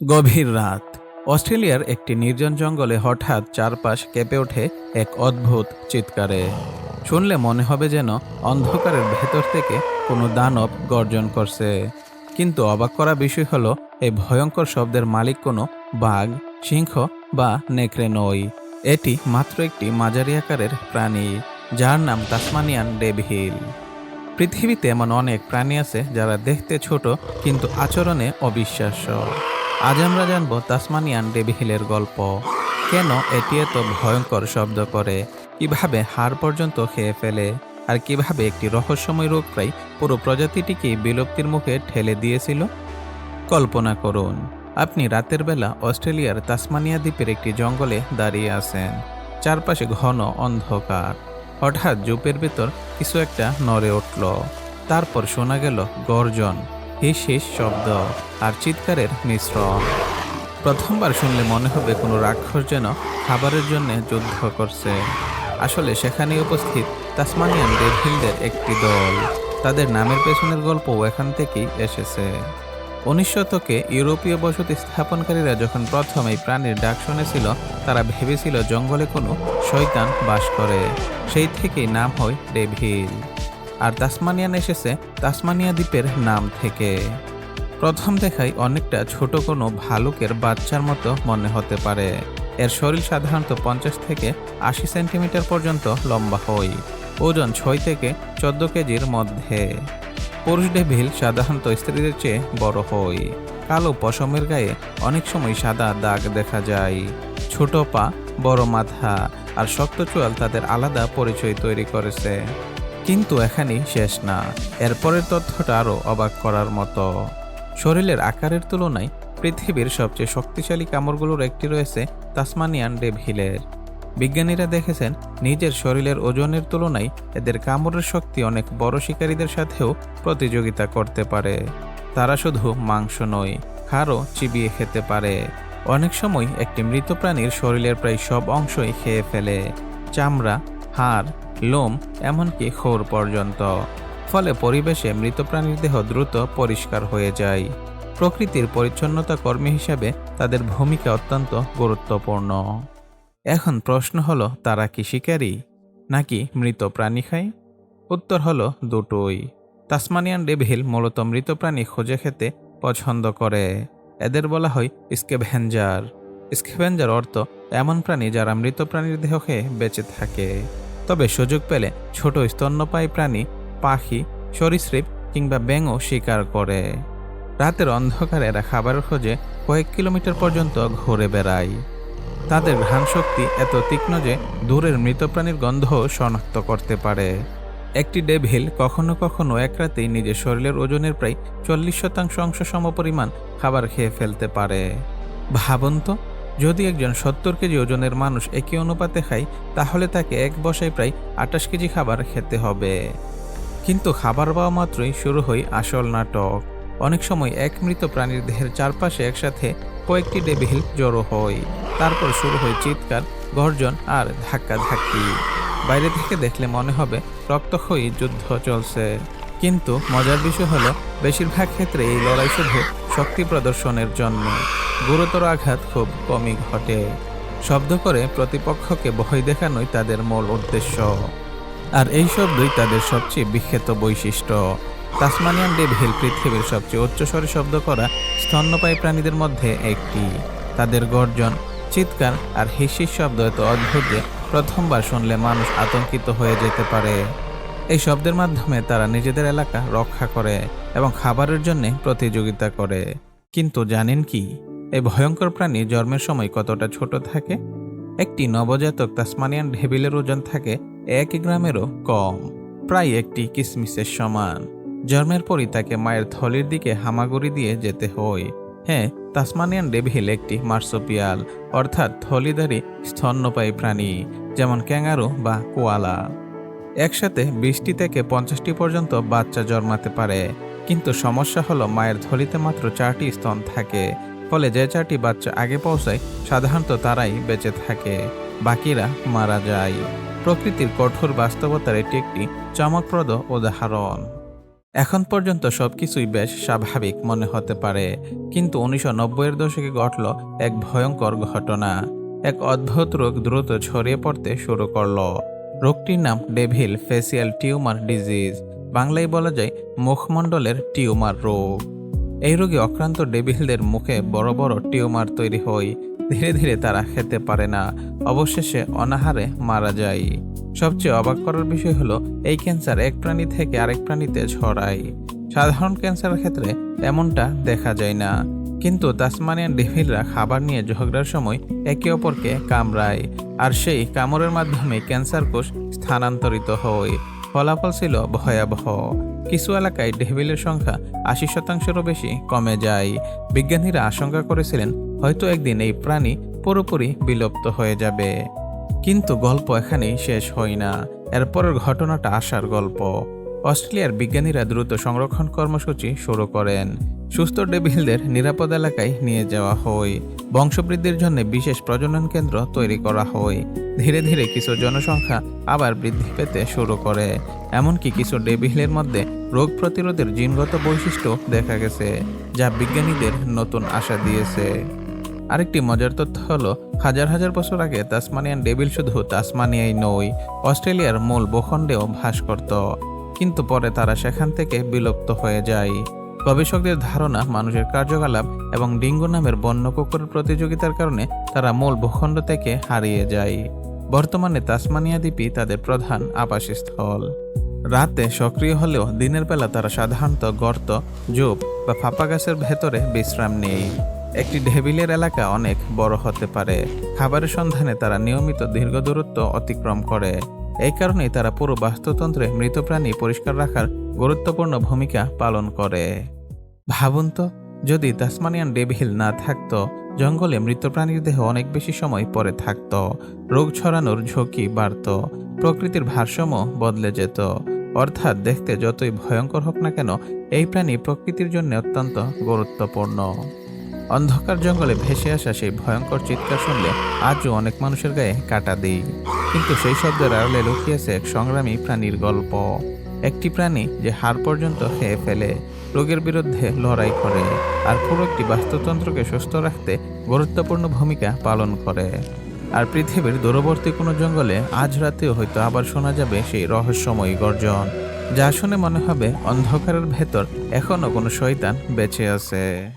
গভীর রাত। অস্ট্রেলিয়ার একটি নির্জন জঙ্গলে হঠাৎ চারপাশ কেঁপে ওঠে এক অদ্ভুত চিৎকারে। শুনলে মনে হবে যেন অন্ধকারের ভেতর থেকে কোনো দানব গর্জন করছে। কিন্তু অবাক করা বিষয় হলো, এই ভয়ঙ্কর শব্দের মালিক কোনো বাঘ, সিংহ বা নেকড়ে নয়। এটি মাত্র একটি মাঝারি আকারের প্রাণী, যার নাম তাসমানিয়ান ডেভিল। পৃথিবীতে এমন অনেক প্রাণী আছে যারা দেখতে ছোট কিন্তু আচরণে অবিশ্বাস্য। আজ আমরা জানব তাসমানিয়ান ডেভিলের গল্প। কেন এটি এত ভয়ঙ্কর শব্দ করে, কিভাবে হাড় পর্যন্ত খেয়ে ফেলে, আর কিভাবে একটি রহস্যময় রোগ প্রায় পুরো প্রজাতিটিকে বিলুপ্তির মুখে ঠেলে দিয়েছিল। কল্পনা করুন, আপনি রাতের বেলা অস্ট্রেলিয়ার তাসমানিয়া দ্বীপের একটি জঙ্গলে দাঁড়িয়ে আছেন। চারপাশে ঘন অন্ধকার। হঠাৎ জুপের ভেতর কিছু একটা নড়ে উঠল। তারপর শোনা গেল গর্জন, হিস হিস শব্দ আর চিৎকারের মিশ্রণ। প্রথমবার শুনলে মনে হবে কোনো রাক্ষস যেন খাবারের জন্য যুদ্ধ করছে। আসলে সেখানে উপস্থিত তাসমানিয়ান ডেভিলদের একটি দল। তাদের নামের পেছনের গল্পও এখান থেকেই এসেছে। 19 শতকে ইউরোপীয় বসতি স্থাপনকারীরা যখন প্রথম এই প্রাণীর ডাক শুনেছিল, তারা ভেবেছিল জঙ্গলে কোনো শয়তান বাস করে। সেই থেকেই নাম হয় ডেভিল। আর তাসমানিয়ান এসেছে তাসমানিয়া দ্বীপের নাম থেকে। প্রথম দেখায় অনেকটা ছোট কোনো ভালুকের বাচ্চার মতো মনে হতে পারে। এর শরীর সাধারণত 50 থেকে 80 সেন্টিমিটার পর্যন্ত লম্বা হয়। ওজন 6 থেকে 14 কেজির মধ্যে। পুরুষ ডেভিল সাধারণত স্ত্রীদের চেয়ে বড় হয়। কালো পশমের গায়ে অনেক সময় সাদা দাগ দেখা যায়। ছোট পা, বড় মাথা আর শক্ত চোয়াল তাদের আলাদা পরিচয় তৈরি করেছে। কিন্তু এখানেই শেষ না। এরপরের তথ্যটা আরও অবাক করার মতো। শরীরের আকারের তুলনায় পৃথিবীর সবচেয়ে শক্তিশালী কামড়গুলোর একটি রয়েছে তাসমানিয়ান ডেভিলের। বিজ্ঞানীরা দেখেছেন, নিজের শরীরের ওজনের তুলনায় এদের কামড়ের শক্তি অনেক বড় শিকারীদের সাথেও প্রতিযোগিতা করতে পারে। তারা শুধু মাংস নয়, হাড়ও চিবিয়ে খেতে পারে। অনেক সময় একটি মৃত প্রাণীর শরীরের প্রায় সব অংশই খেয়ে ফেলে, চামড়া, হাড়, লোম, এমনকি খোর পর্যন্ত। ফলে পরিবেশে মৃত প্রাণীর দেহ দ্রুত পরিষ্কার হয়ে যায়। প্রকৃতির পরিচ্ছন্নতা কর্মী হিসাবে তাদের ভূমিকা অত্যন্ত গুরুত্বপূর্ণ। এখন প্রশ্ন হলো, তারা কি শিকারী নাকি মৃত প্রাণী খায়? উত্তর হলো দুটোই। তাসমানিয়ান ডেভিল মূলত মৃত প্রাণী খুঁজে খেতে পছন্দ করে। এদের বলা হয় স্কেভেঞ্জার। স্কেভেঞ্জার অর্থ এমন প্রাণী যারা মৃত প্রাণীর দেহ খেয়ে বেঁচে থাকে। তবে সুযোগ পেলে ছোট স্তন্যপায়ী প্রাণী, পাখি, সরীসৃপ কিংবা ব্যাঙও শিকার করে। রাতের অন্ধকারে এরা খাবারের খোঁজে কয়েক কিলোমিটার পর্যন্ত ঘুরে বেড়ায়। তাদের ঘ্রাণ শক্তি এত তীক্ষ্ণ যে দূরের মৃত প্রাণীর গন্ধও শনাক্ত করতে পারে। একটি ডেভিল কখনো কখনো এক রাতেই নিজের শরীরের ওজনের প্রায় 40% অংশ সমপরিমাণ খাবার খেয়ে ফেলতে পারে। ভাবুন তো, যদি একজন 70 কেজি ওজনের মানুষ একই অনুপাতে খায়, তাহলে তাকে এক বসায় প্রায় 28 কেজি খাবার খেতে হবে। কিন্তু খাবার পাওয়া মাত্রই শুরু হয় আসল নাটক। অনেক সময় এক মৃত প্রাণীর দেহের চারপাশে একসাথে কয়েকটি ডেভিল জড়ো হয়। তারপর শুরু হয় চিৎকার, গর্জন আর ধাক্কাধাক্কি। বাইরে থেকে দেখলে মনে হবে রক্তক্ষয়ী যুদ্ধ চলছে। কিন্তু মজার বিষয় হলো, বেশিরভাগ ক্ষেত্রে এই লড়াই শুধু শক্তি প্রদর্শনের জন্য। গুরুতর আঘাত খুব কমই ঘটে। শব্দ করে প্রতিপক্ষকে ভয় দেখানোই তাদের মূল উদ্দেশ্য। আর এই শব্দই তাদের সবচেয়ে বিখ্যাত বৈশিষ্ট্য। তাসমানিয়ান ডেভিল পৃথিবীর সবচেয়ে উচ্চস্বরে শব্দ করা স্তন্যপায়ী প্রাণীদের মধ্যে একটি। তাদের গর্জন, চিৎকার আর হিসিস শব্দ এত অদ্ভুত যে প্রথমবার শুনলে মানুষ আতঙ্কিত হয়ে যেতে পারে। এই শব্দের মাধ্যমে তারা নিজেদের এলাকা রক্ষা করে এবং খাবারের জন্য প্রতিযোগিতা করে। কিন্তু জানেন কি, এই ভয়ঙ্কর প্রাণী জন্মের সময় কতটা ছোট থাকে? একটি নবজাতক তাসমানিয়ান ডেভিলের ওজন থাকে 1 গ্রামেরও কম, প্রায় একটি কিসমিসের সমান। জন্মের পরই তাকে মায়ের থলির দিকে হামাগুড়ি দিয়ে যেতে হয়। হ্যাঁ, তাসমানিয়ান ডেভিল একটি মার্সুপিয়াল, অর্থাৎ থলিধারী স্তন্যপায়ী প্রাণী, যেমন ক্যাঙ্গারু বা কোয়ালা। একসাথে 20টি থেকে 50টি পর্যন্ত বাচ্চা জন্মাতে পারে। কিন্তু সমস্যা হলো, মায়ের থলিতে মাত্র 4টি স্তন থাকে। ফলে যে 4টি বাচ্চা আগে পৌঁছায়, সাধারণত তারাই বেঁচে থাকে, বাকিরা মারা যায়। প্রকৃতির কঠোর বাস্তবতার এটি একটি চমকপ্রদ উদাহরণ। এখন পর্যন্ত সবকিছুই বেশ স্বাভাবিক মনে হতে পারে, কিন্তু 1990-এর দশকে ঘটল এক ভয়ঙ্কর ঘটনা। এক অদ্ভুত রোগ দ্রুত ছড়িয়ে পড়তে শুরু করলো। রোগটির নাম ডেভিল ফেসিয়াল টিউমার ডিজিজ, বাংলায় বলা যায় মুখমণ্ডলের টিউমার রোগ। এই রোগে আক্রান্ত ডেভিলদের মুখে বড় বড় টিউমার তৈরি হয়। ধীরে ধীরে তারা খেতে পারে না, অবশেষে অনাহারে মারা যায়। সবচেয়ে অবাক করার বিষয় হলো এই ক্যান্সার এক প্রাণী থেকে আরেক প্রাণীতে ছড়ায়। সাধারণ ক্যান্সারের ক্ষেত্রে এমনটা দেখা যায় না, কিন্তু তাসমানিয়ান ডেভিলরা খাবার নিয়ে ঝগড়ার সময় একে অপরকে কামড়ায়, আর সেই কামড়ের মাধ্যমে ক্যান্সার কোষ স্থানান্তরিত হয়। ফলাফল ছিল ভয়াবহ। কিছু এলাকায় ডেভিলের সংখ্যা 80%-এরও বেশি কমে যায়। বিজ্ঞানীরা আশঙ্কা করেছিলেন হয়তো একদিন এই প্রাণী পুরোপুরি বিলুপ্ত হয়ে যাবে। কিন্তু গল্প এখানেই শেষ হয় না। এরপরের ঘটনাটা আশার গল্প। অস্ট্রেলিয়ার বিজ্ঞানীরা দ্রুত সংরক্ষণ কর্মসূচি শুরু করেন। সুস্থ ডেভিলদের নিরাপদ এলাকায় নিয়ে যাওয়া হয়। বংশবৃদ্ধির জন্য বিশেষ প্রজনন কেন্দ্র তৈরি করা হয়। ধীরে ধীরে কিছু জনসংখ্যা আবার বৃদ্ধি পেতে শুরু করে। এমনকি কিছু ডেভিলের মধ্যে রোগ প্রতিরোধের জিনগত বৈশিষ্ট্য দেখা গেছে, যা বিজ্ঞানীদের নতুন আশা দিয়েছে। আরেকটি মজার তথ্য হলো, হাজার হাজার বছর আগে তাসমানিয়ান ডেভিল শুধু তাসমানিয়াই নয়, অস্ট্রেলিয়ার মূল ভূখণ্ডেও বাস করত, কিন্তু পরে তারা সেখান থেকে বিলুপ্ত হয়ে যায়। গবেষকদের ধারণা, মানুষের কার্যকলাপ এবং ডিঙ্গো নামের বন্য কুকুরের প্রতিযোগিতার কারণে তারা মূল ভূখণ্ড থেকে হারিয়ে যায়। বর্তমানে তাসমানিয়া দ্বীপই তাদের প্রধান আবাসস্থল। রাতে সক্রিয় হলেও দিনের বেলা তারা সাধারণত গর্ত, ঝোপ বা ফাঁপা গাছের ভেতরে বিশ্রাম নেয়। একটি ডেভিলের এলাকা অনেক বড় হতে পারে। খাবারের সন্ধানে তারা নিয়মিত দীর্ঘ দূরত্ব অতিক্রম করে। এই কারণেই তারা পুরো বাস্তুতন্ত্রে মৃত প্রাণী পরিষ্কার রাখার গুরুত্বপূর্ণ ভূমিকা পালন করে। ভাবুন তো, যদি তাসমানিয়ান ডেভিল না থাকতো, জঙ্গলে মৃত প্রাণীর দেহ অনেক বেশি সময় পরে থাকত, রোগ ছড়ানোর ঝুঁকি বাড়ত, প্রকৃতির ভারসাম্য বদলে যেত। অর্থাৎ দেখতে যতই ভয়ঙ্কর হোক না কেন, এই প্রাণী প্রকৃতির জন্য অত্যন্ত গুরুত্বপূর্ণ। অন্ধকার জঙ্গলে ভেসে আসা সেই ভয়ঙ্কর চিৎকার শুনলে আজও অনেক মানুষের গায়ে কাঁটা দেয়। কিন্তু সেই শব্দের আড়ালে লুকিয়েছে এক সংগ্রামী প্রাণীর গল্প। একটি প্রাণী যে হাড় পর্যন্ত খেয়ে ফেলে, রোগের বিরুদ্ধে লড়াই করে, আর পুরো একটি বাস্তুতন্ত্রকে সুস্থ রাখতে গুরুত্বপূর্ণ ভূমিকা পালন করে। আর পৃথিবীর দূরবর্তী কোনো জঙ্গলে আজ রাতেও হয়তো আবার শোনা যাবে সেই রহস্যময়ী গর্জন, যা শুনে মনে হবে অন্ধকারের ভেতর এখনো কোনো শয়তান বেঁচে আছে।